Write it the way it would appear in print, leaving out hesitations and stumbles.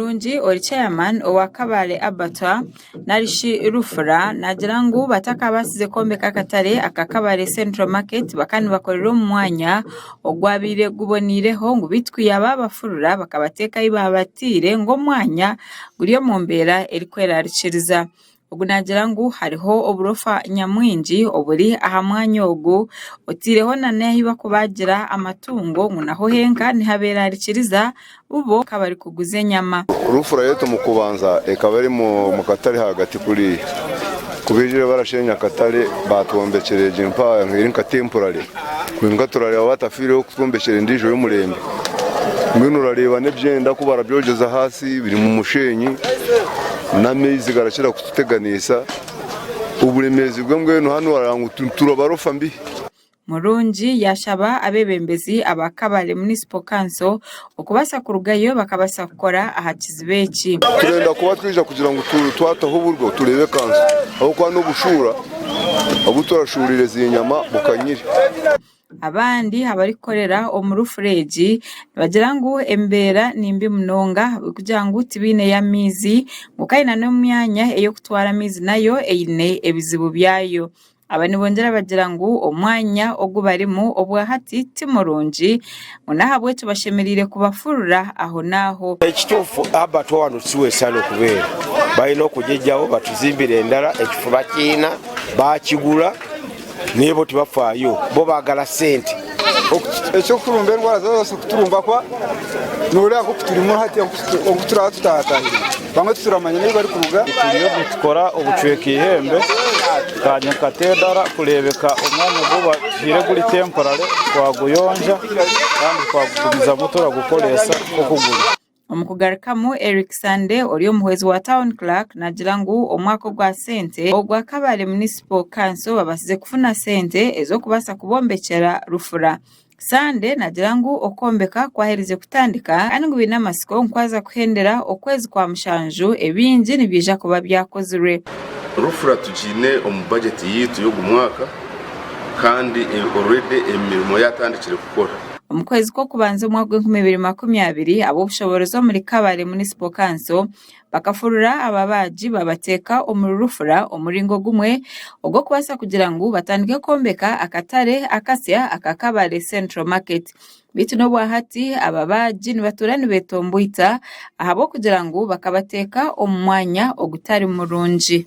Murungi ori chairman owa Kabale Abattoir narishi Rufura nagira ngu bataka basize kombeka akatare akakabale Central Market bakani bakorera mu mwanya ogwabire gubonireho ngo bitwiye ababafurura bakabateka ibabatire ngo mwanya guriyo mu mbera eri kwerarikiriza ubu nagira ngu hariho oburofa nyamwingi oburi aha mwanya ogu otireho nanehiba kubagira amatungo ngo naho henka nihaberarikiriza ubo kabari kuguze nyama Rufura yetu mu kubanza ekaba ari mu katare hagati kuri kubijire barashenya katare batombekereje mpa nkirinka temporary kwinga turareba batafireho kutombekere ndijo y'umurembe ngwino urareba nebyenda ko barabyogeza hasi biri mu mushenyi n'amezi garashira kututeganisa uburemezi bw'mbwe no hano warangu turabarofa mbi Murungi yashaba abebembezi abakabale municipal council okubasa kurugayo bakabasa gukora ahakizibeki turenda kuba twija kugira ngo twataho uburgo turebe kanzu aho kwa no gushura abo turashurire zinyama bukanyiri abandi abarikorera omurufureji bagira ngo embera nimbi munonga kugira ngo tibine ya mizi mukaina no myanya eyo kutwara mizi nayo eyine ebizibu byayo abani bongera bagira ngo omwanya ogubarimo obwa hati Timurungi munahabwe tubashemerire kubafurura aho naho ekitufu Abattoir wano siwe sano kubera bayino kujejjawo batuzimbire endala ekifuba kina bakigula nebo tibafaayo bo bagala sente ekyo kurumba endwara zose kuturumba kwa nore ako kuturimo hati okutura tutatahira bamwe turamanya niba bari kuruga iyo dukora ubucweke ihembe kanya katedara kurebeka umwanya vuba gire kuri temporary twaguyonja kandi twagubiza mutora gukoresha kokugura omukugarukamu Eric Sande oriyo muhwezi wa town clerk nagira ngo omwaka gwa sente ogwa Kabale municipal council babasize kufuna sente ezo kubasa kubombekera Rufura Sande nagira ngo okombeka kwaherize kutandika kandi ngo binamasiko nkwaza kuhendera okwezi kwa mushanju ebingi nibija kuba byakozwe Rufura tujine omu budget yitu yo gumwaka kandi already emirimo yatandikire gukora omukwezi ko kubanza umwaka w'2020 abo bushoborozo muri Kabale municipal council bakafurura ababaji babateka omurufura omuringo gumwe ogwo kubasa kugira ngo batandike kombeka akatare akasya akakabale Central Market bitu no bwahati ababaji nibaturani betombuita ahabo kugira ngo bakabateka omwanya ogutari murungi